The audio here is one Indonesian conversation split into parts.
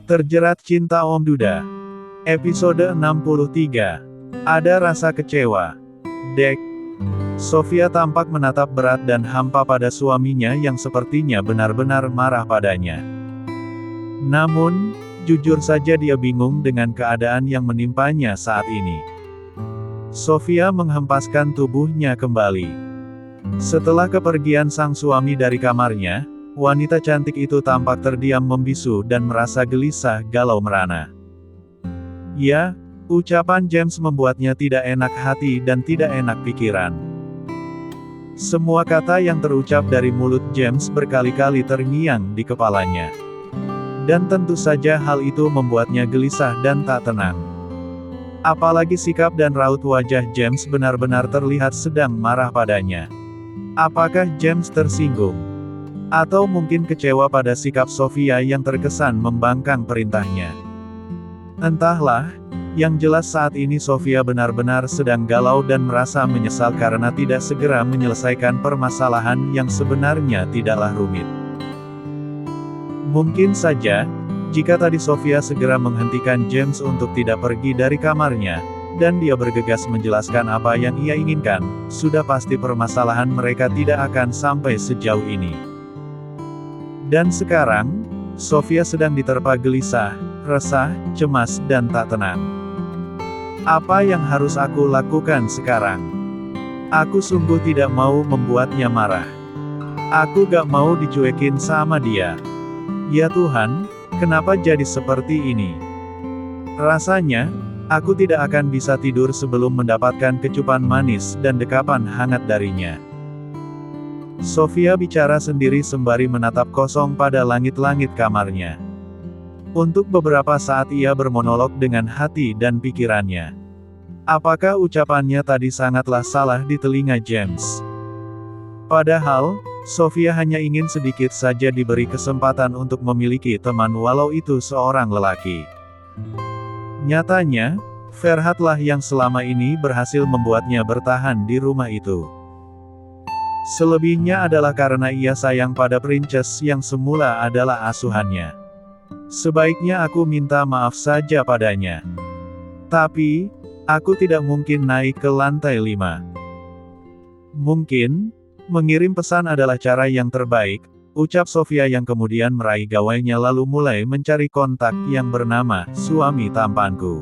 Terjerat Cinta Om Duda. Episode 63. Ada rasa kecewa. Dek. Sofia tampak menatap berat dan hampa pada suaminya yang sepertinya benar-benar marah padanya. Namun, jujur saja dia bingung dengan keadaan yang menimpanya saat ini. Sofia menghempaskan tubuhnya kembali. Setelah kepergian sang suami dari kamarnya, wanita cantik itu tampak terdiam membisu dan merasa gelisah galau merana. Ya, ucapan James membuatnya tidak enak hati dan tidak enak pikiran. Semua kata yang terucap dari mulut James berkali-kali terngiang di kepalanya. Dan tentu saja hal itu membuatnya gelisah dan tak tenang. Apalagi sikap dan raut wajah James benar-benar terlihat sedang marah padanya. Apakah James tersinggung? Atau mungkin kecewa pada sikap Sofia yang terkesan membangkang perintahnya. Entahlah, yang jelas saat ini Sofia benar-benar sedang galau dan merasa menyesal karena tidak segera menyelesaikan permasalahan yang sebenarnya tidaklah rumit. Mungkin saja, jika tadi Sofia segera menghentikan James untuk tidak pergi dari kamarnya, dan dia bergegas menjelaskan apa yang ia inginkan, sudah pasti permasalahan mereka tidak akan sampai sejauh ini. Dan sekarang, Sofia sedang diterpa gelisah, resah, cemas, dan tak tenang. Apa yang harus aku lakukan sekarang? Aku sungguh tidak mau membuatnya marah. Aku gak mau dicuekin sama dia. Ya Tuhan, kenapa jadi seperti ini? Rasanya, aku tidak akan bisa tidur sebelum mendapatkan kecupan manis dan dekapan hangat darinya. Sofia bicara sendiri sembari menatap kosong pada langit-langit kamarnya. Untuk beberapa saat ia bermonolog dengan hati dan pikirannya. Apakah ucapannya tadi sangatlah salah di telinga James? Padahal, Sofia hanya ingin sedikit saja diberi kesempatan untuk memiliki teman walau itu seorang lelaki. Nyatanya, Ferhatlah yang selama ini berhasil membuatnya bertahan di rumah itu. Selebihnya adalah karena ia sayang pada Princess yang semula adalah asuhannya. Sebaiknya aku minta maaf saja padanya. Tapi, aku tidak mungkin naik ke lantai 5. Mungkin, mengirim pesan adalah cara yang terbaik, ucap Sofia yang kemudian meraih gawainya lalu mulai mencari kontak yang bernama suami tampanku.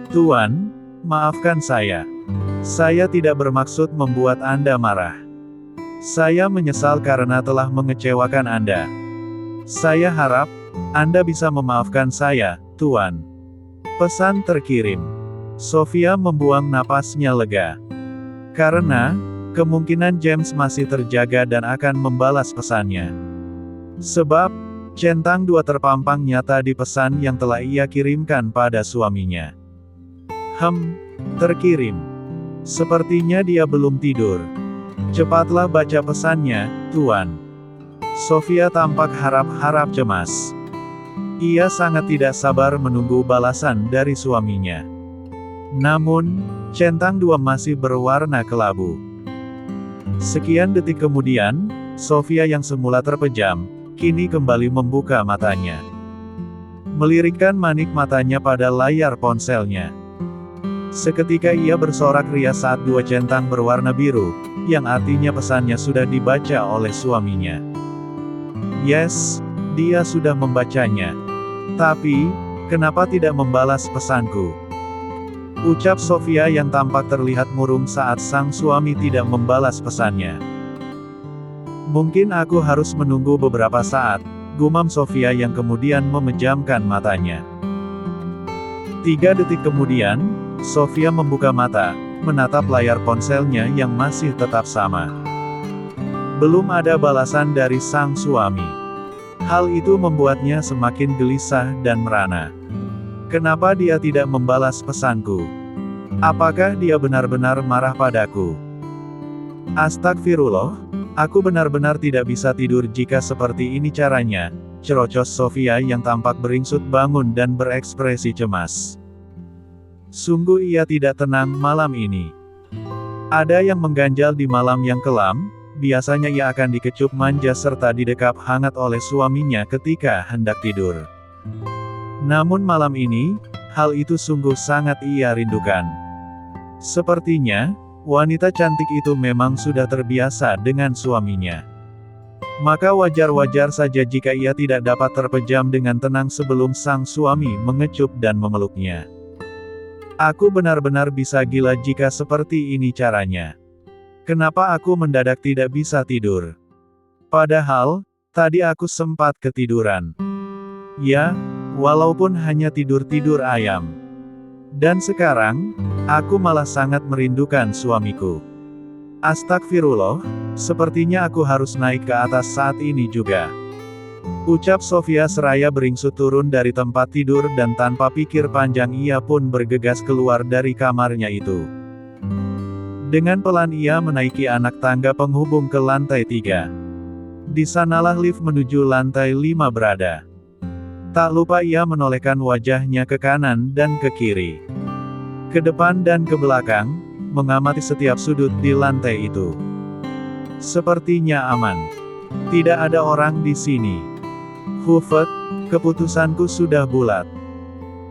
Tuan, maafkan saya. Saya tidak bermaksud membuat Anda marah. Saya menyesal karena telah mengecewakan Anda. Saya harap Anda bisa memaafkan saya, Tuan. Pesan terkirim. Sofia membuang napasnya lega. Karena, kemungkinan James masih terjaga dan akan membalas pesannya. Sebab, centang 2 terpampang nyata di pesan yang telah ia kirimkan pada suaminya. Terkirim. Sepertinya dia belum tidur. Cepatlah baca pesannya, Tuan. Sofia tampak harap-harap cemas. Ia sangat tidak sabar menunggu balasan dari suaminya. Namun, centang 2 masih berwarna kelabu. Sekian detik kemudian, Sofia yang semula terpejam, kini kembali membuka matanya. Melirikkan manik matanya pada layar ponselnya. Seketika ia bersorak riang saat 2 centang berwarna biru, yang artinya pesannya sudah dibaca oleh suaminya. Yes, dia sudah membacanya. Tapi, kenapa tidak membalas pesanku? Ucap Sofia yang tampak terlihat murung saat sang suami tidak membalas pesannya. Mungkin aku harus menunggu beberapa saat, gumam Sofia yang kemudian memejamkan matanya. 3 detik kemudian, Sofia membuka mata, menatap layar ponselnya yang masih tetap sama. Belum ada balasan dari sang suami. Hal itu membuatnya semakin gelisah dan merana. Kenapa dia tidak membalas pesanku? Apakah dia benar-benar marah padaku? Astagfirullah, aku benar-benar tidak bisa tidur jika seperti ini caranya, cerocos Sofia yang tampak beringsut bangun dan berekspresi cemas. Sungguh ia tidak tenang malam ini. Ada yang mengganjal di malam yang kelam, biasanya ia akan dikecup manja serta didekap hangat oleh suaminya ketika hendak tidur. Namun malam ini, hal itu sungguh sangat ia rindukan. Sepertinya, wanita cantik itu memang sudah terbiasa dengan suaminya. Maka wajar-wajar saja jika ia tidak dapat terpejam dengan tenang sebelum sang suami mengecup dan memeluknya. Aku benar-benar bisa gila jika seperti ini caranya. Kenapa aku mendadak tidak bisa tidur? Padahal, tadi aku sempat ketiduran. Ya, walaupun hanya tidur-tidur ayam. Dan sekarang, aku malah sangat merindukan suamiku. Astagfirullah, sepertinya aku harus naik ke atas saat ini juga. Ucap Sofia seraya beringsut turun dari tempat tidur dan tanpa pikir panjang ia pun bergegas keluar dari kamarnya itu. Dengan pelan ia menaiki anak tangga penghubung ke lantai 3. Di sanalah lift menuju lantai 5 berada. Tak lupa ia menolehkan wajahnya ke kanan dan ke kiri. Ke depan dan ke belakang, mengamati setiap sudut di lantai itu. Sepertinya aman. Tidak ada orang di sini. Hufet, keputusanku sudah bulat.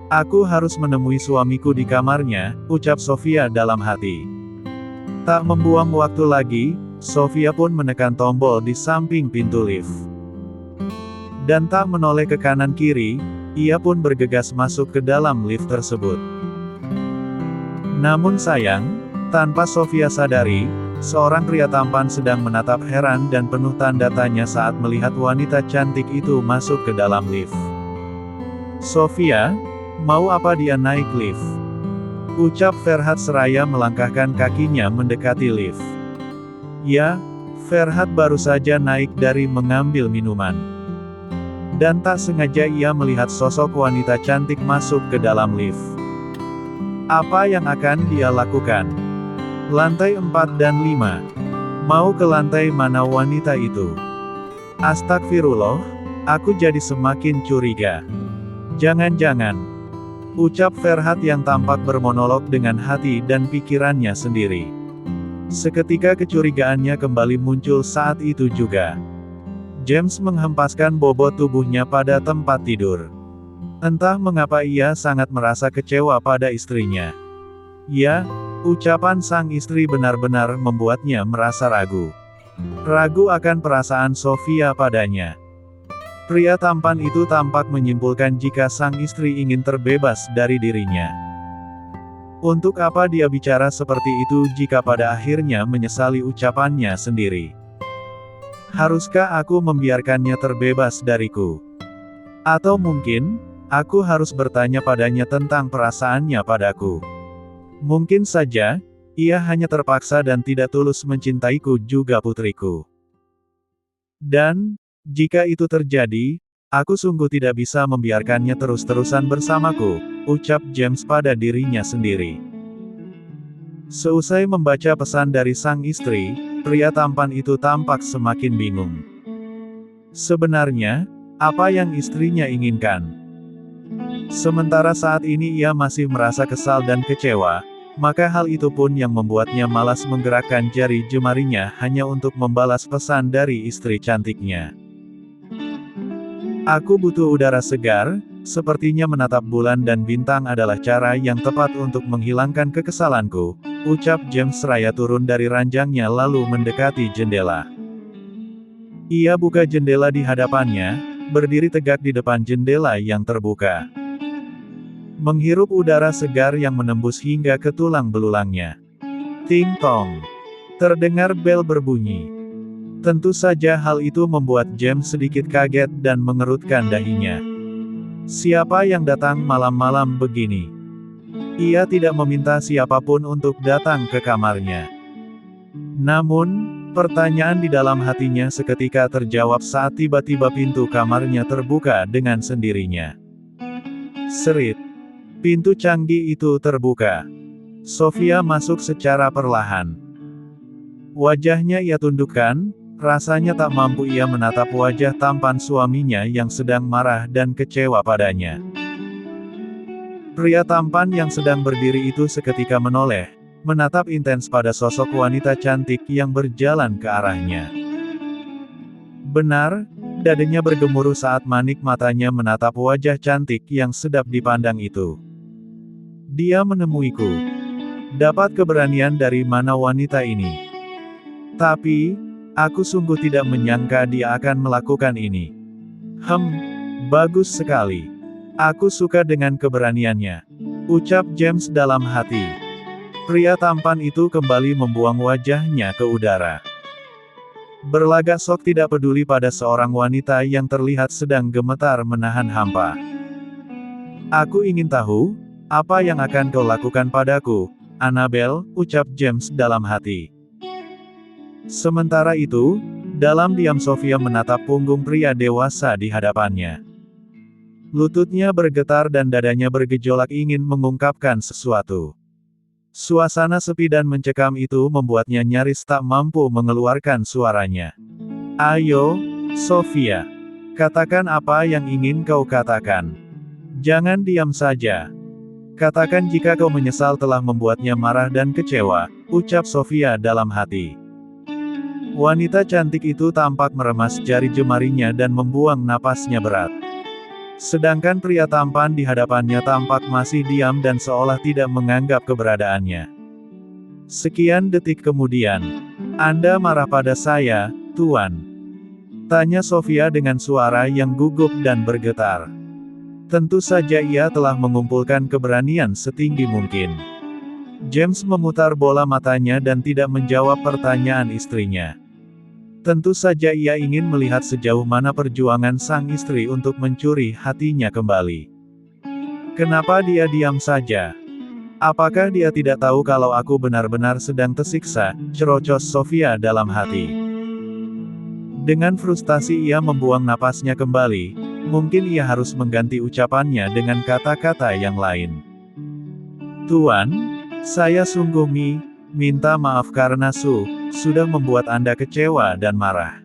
Aku harus menemui suamiku di kamarnya, ucap Sofia dalam hati. Tak membuang waktu lagi, Sofia pun menekan tombol di samping pintu lift. Dan tak menoleh ke kanan kiri, ia pun bergegas masuk ke dalam lift tersebut. Namun sayang, tanpa Sofia sadari, seorang pria tampan sedang menatap heran dan penuh tanda tanya saat melihat wanita cantik itu masuk ke dalam lift. Sofia, mau apa dia naik lift? Ucap Ferhat seraya melangkahkan kakinya mendekati lift. Ya, Ferhat baru saja naik dari mengambil minuman. Dan tak sengaja ia melihat sosok wanita cantik masuk ke dalam lift. Apa yang akan dia lakukan? Lantai 4 dan 5. Mau ke lantai mana wanita itu? Astagfirullah, aku jadi semakin curiga. Jangan-jangan, ucap Ferhat yang tampak bermonolog dengan hati dan pikirannya sendiri. Seketika kecurigaannya kembali muncul saat itu juga. James menghempaskan bobot tubuhnya pada tempat tidur. Entah mengapa ia sangat merasa kecewa pada istrinya. Ya, ucapan sang istri benar-benar membuatnya merasa ragu. Ragu akan perasaan Sofia padanya. Pria tampan itu tampak menyimpulkan jika sang istri ingin terbebas dari dirinya. Untuk apa dia bicara seperti itu jika pada akhirnya menyesali ucapannya sendiri? Haruskah aku membiarkannya terbebas dariku? Atau mungkin, aku harus bertanya padanya tentang perasaannya padaku? Mungkin saja, ia hanya terpaksa dan tidak tulus mencintaiku juga putriku. Dan, jika itu terjadi, aku sungguh tidak bisa membiarkannya terus-terusan bersamaku, ucap James pada dirinya sendiri. Seusai membaca pesan dari sang istri, pria tampan itu tampak semakin bingung. Sebenarnya, apa yang istrinya inginkan? Sementara saat ini ia masih merasa kesal dan kecewa, maka hal itu pun yang membuatnya malas menggerakkan jari jemarinya hanya untuk membalas pesan dari istri cantiknya. Aku butuh udara segar, sepertinya menatap bulan dan bintang adalah cara yang tepat untuk menghilangkan kekesalanku, ucap James seraya turun dari ranjangnya lalu mendekati jendela. Ia buka jendela di hadapannya, berdiri tegak di depan jendela yang terbuka. Menghirup udara segar yang menembus hingga ke tulang belulangnya. Ting tong. Terdengar bel berbunyi. Tentu saja hal itu membuat James sedikit kaget dan mengerutkan dahinya. Siapa yang datang malam-malam begini? Ia tidak meminta siapapun untuk datang ke kamarnya. Namun, pertanyaan di dalam hatinya seketika terjawab saat tiba-tiba pintu kamarnya terbuka dengan sendirinya. Serit. Pintu canggih itu terbuka. Sofia masuk secara perlahan. Wajahnya ia tundukkan, rasanya tak mampu ia menatap wajah tampan suaminya yang sedang marah dan kecewa padanya. Pria tampan yang sedang berdiri itu seketika menoleh, menatap intens pada sosok wanita cantik yang berjalan ke arahnya. Benar, Dadanya bergemuruh saat manik matanya menatap wajah cantik yang sedap dipandang itu. Dia menemuiku. Dapat keberanian dari mana wanita ini? Tapi, aku sungguh tidak menyangka dia akan melakukan ini. Bagus sekali. Aku suka dengan keberaniannya. Ucap James dalam hati. Pria tampan itu kembali membuang wajahnya ke udara. Berlagak sok tidak peduli pada seorang wanita yang terlihat sedang gemetar menahan hampa. Aku ingin tahu, apa yang akan kau lakukan padaku, Annabel, ucap James dalam hati. Sementara itu, dalam diam Sofia menatap punggung pria dewasa di hadapannya. Lututnya bergetar dan dadanya bergejolak ingin mengungkapkan sesuatu. Suasana sepi dan mencekam itu membuatnya nyaris tak mampu mengeluarkan suaranya. Ayo, Sofia. Katakan apa yang ingin kau katakan. Jangan diam saja. Katakan jika kau menyesal telah membuatnya marah dan kecewa, ucap Sofia dalam hati. Wanita cantik itu tampak meremas jari jemarinya dan membuang napasnya berat. Sedangkan pria tampan di hadapannya tampak masih diam dan seolah tidak menganggap keberadaannya. Sekian detik kemudian. Anda marah pada saya, Tuan? Tanya Sofia dengan suara yang gugup dan bergetar. Tentu saja ia telah mengumpulkan keberanian setinggi mungkin. James memutar bola matanya dan tidak menjawab pertanyaan istrinya. Tentu saja ia ingin melihat sejauh mana perjuangan sang istri untuk mencuri hatinya kembali. Kenapa dia diam saja? Apakah dia tidak tahu kalau aku benar-benar sedang tersiksa, cerocos Sofia dalam hati. Dengan frustasi ia membuang napasnya kembali, mungkin ia harus mengganti ucapannya dengan kata-kata yang lain. Tuan, saya sungguh minta maaf karena sudah membuat Anda kecewa dan marah.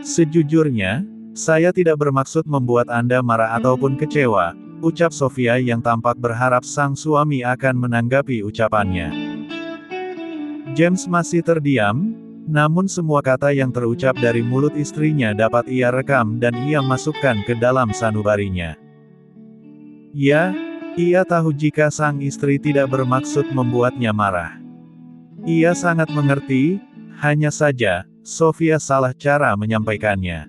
Sejujurnya, saya tidak bermaksud membuat Anda marah ataupun kecewa, ucap Sofia yang tampak berharap sang suami akan menanggapi ucapannya. James masih terdiam, namun semua kata yang terucap dari mulut istrinya dapat ia rekam dan ia masukkan ke dalam sanubarinya. Ya, ia tahu jika sang istri tidak bermaksud membuatnya marah. Ia sangat mengerti, hanya saja, Sofia salah cara menyampaikannya.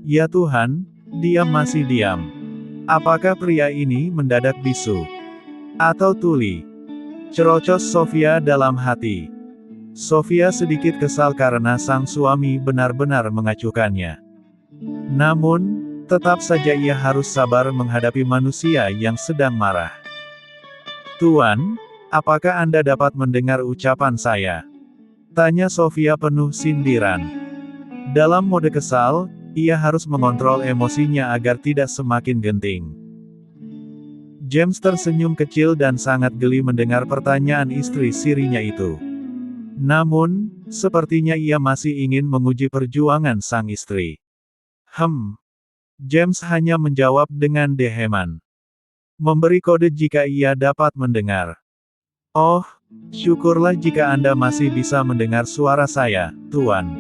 Ya Tuhan, dia masih diam. Apakah pria ini mendadak bisu? Atau tuli? Cerocos Sofia dalam hati. Sofia sedikit kesal karena sang suami benar-benar mengacuhkannya. Namun, tetap saja ia harus sabar menghadapi manusia yang sedang marah. Tuan, apakah Anda dapat mendengar ucapan saya? Tanya Sofia penuh sindiran. Dalam mode kesal, ia harus mengontrol emosinya agar tidak semakin genting. James tersenyum kecil dan sangat geli mendengar pertanyaan istri sirinya itu. Namun, sepertinya ia masih ingin menguji perjuangan sang istri. James hanya menjawab dengan deheman. Memberi kode jika ia dapat mendengar. Oh, syukurlah jika Anda masih bisa mendengar suara saya, Tuan.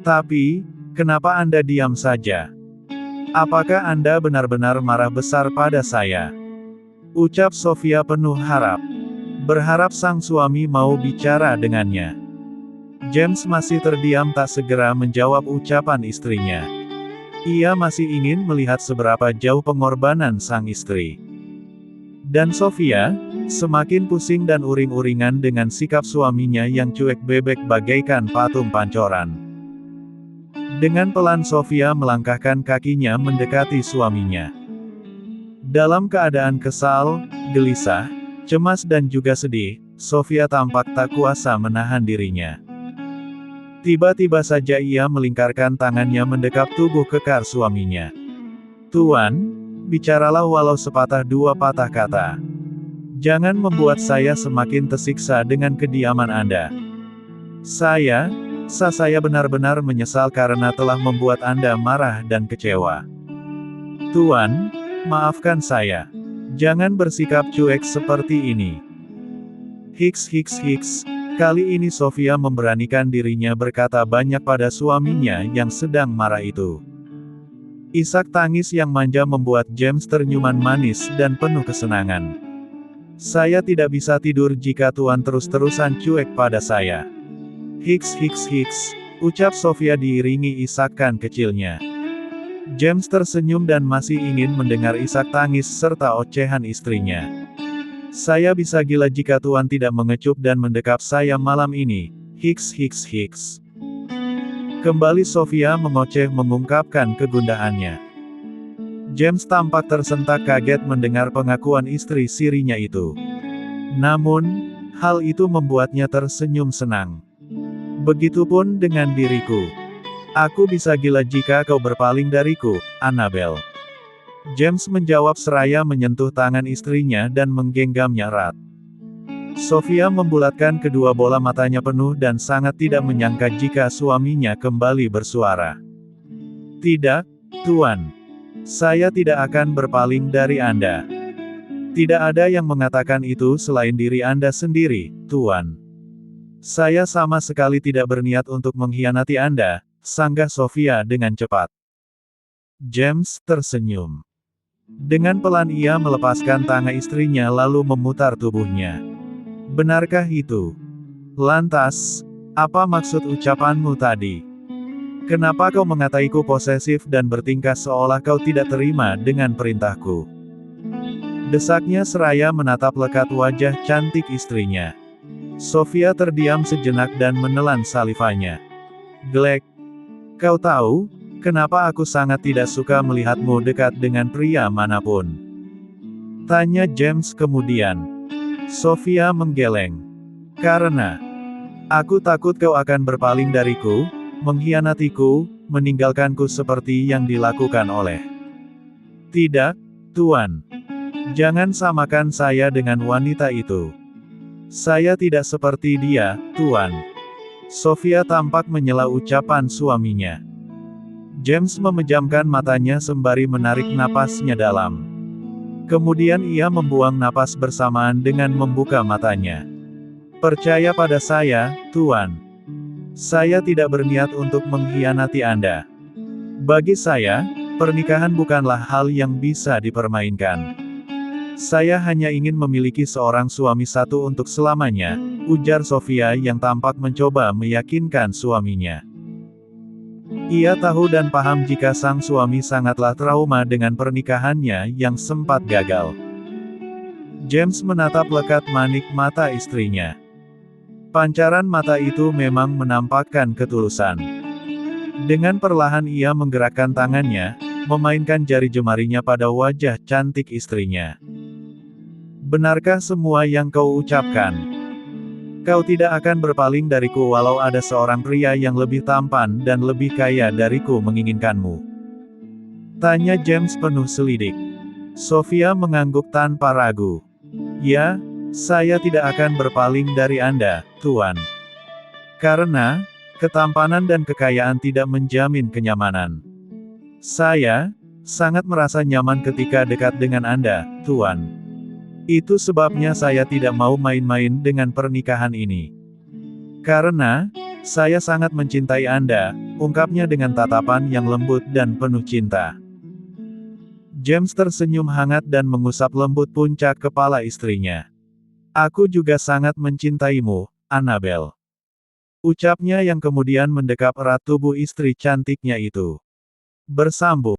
Tapi, kenapa Anda diam saja? Apakah Anda benar-benar marah besar pada saya? Ucap Sofia penuh harap. Berharap sang suami mau bicara dengannya. James masih terdiam tak segera menjawab ucapan istrinya. Ia masih ingin melihat seberapa jauh pengorbanan sang istri. Dan Sofia, semakin pusing dan uring-uringan dengan sikap suaminya yang cuek bebek bagaikan patung pancoran. Dengan pelan Sofia melangkahkan kakinya mendekati suaminya. Dalam keadaan kesal, gelisah, cemas dan juga sedih, Sofia tampak tak kuasa menahan dirinya. Tiba-tiba saja ia melingkarkan tangannya mendekap tubuh kekar suaminya. Tuan, bicaralah walau sepatah dua patah kata. Jangan membuat saya semakin tersiksa dengan kediaman Anda. Saya benar-benar menyesal karena telah membuat Anda marah dan kecewa. Tuan, maafkan saya. Jangan bersikap cuek seperti ini. Kali ini Sofia memberanikan dirinya berkata banyak pada suaminya yang sedang marah itu. Isak tangis yang manja membuat James ternyuman manis dan penuh kesenangan. Saya tidak bisa tidur jika Tuan terus-terusan cuek pada saya. Hiks hiks hiks, ucap Sofia diiringi isakan kecilnya. James tersenyum dan masih ingin mendengar isak tangis serta ocehan istrinya. Saya bisa gila jika Tuan tidak mengecup dan mendekap saya malam ini. Hiks hiks hiks. Kembali Sofia mengoceh mengungkapkan kegundahannya. James tampak tersentak kaget mendengar pengakuan istri sirinya itu. Namun, hal itu membuatnya tersenyum senang. Begitupun dengan diriku. Aku bisa gila jika kau berpaling dariku, Annabel. James menjawab seraya menyentuh tangan istrinya dan menggenggamnya erat. Sofia membulatkan kedua bola matanya penuh dan sangat tidak menyangka jika suaminya kembali bersuara. Tidak, Tuan. Saya tidak akan berpaling dari Anda. Tidak ada yang mengatakan itu selain diri Anda sendiri, Tuan. Saya sama sekali tidak berniat untuk mengkhianati Anda, sanggah Sofia dengan cepat. James tersenyum. Dengan pelan ia melepaskan tangan istrinya lalu memutar tubuhnya. Benarkah itu? Lantas, apa maksud ucapanmu tadi? Kenapa kau mengataiku posesif dan bertingkah seolah kau tidak terima dengan perintahku? Desaknya seraya menatap lekat wajah cantik istrinya. Sofia terdiam sejenak dan menelan salivanya. Glek. Kau tahu, kenapa aku sangat tidak suka melihatmu dekat dengan pria manapun? Tanya James kemudian. Sofia menggeleng. Karena aku takut kau akan berpaling dariku, mengkhianatiku, meninggalkanku seperti yang dilakukan oleh. Tidak, Tuan. Jangan samakan saya dengan wanita itu. Saya tidak seperti dia, Tuan. Sofia tampak menyela ucapan suaminya. James memejamkan matanya sembari menarik napasnya dalam. Kemudian ia membuang napas bersamaan dengan membuka matanya. Percaya pada saya, Tuan. Saya tidak berniat untuk mengkhianati Anda. Bagi saya, pernikahan bukanlah hal yang bisa dipermainkan. Saya hanya ingin memiliki seorang suami satu untuk selamanya, ujar Sofia yang tampak mencoba meyakinkan suaminya. Ia tahu dan paham jika sang suami sangatlah trauma dengan pernikahannya yang sempat gagal. James menatap lekat manik mata istrinya. Pancaran mata itu memang menampakkan ketulusan. Dengan perlahan ia menggerakkan tangannya, memainkan jari jemarinya pada wajah cantik istrinya. Benarkah semua yang kau ucapkan? Kau tidak akan berpaling dariku walau ada seorang pria yang lebih tampan dan lebih kaya dariku menginginkanmu. Tanya James penuh selidik. Sofia mengangguk tanpa ragu. Ya, saya tidak akan berpaling dari Anda, Tuan. Karena, ketampanan dan kekayaan tidak menjamin kenyamanan. Saya sangat merasa nyaman ketika dekat dengan Anda, Tuan. Itu sebabnya saya tidak mau main-main dengan pernikahan ini. Karena, saya sangat mencintai Anda, ungkapnya dengan tatapan yang lembut dan penuh cinta. James tersenyum hangat dan mengusap lembut puncak kepala istrinya. Aku juga sangat mencintaimu, Annabel. Ucapnya yang kemudian mendekap erat tubuh istri cantiknya itu. Bersambung.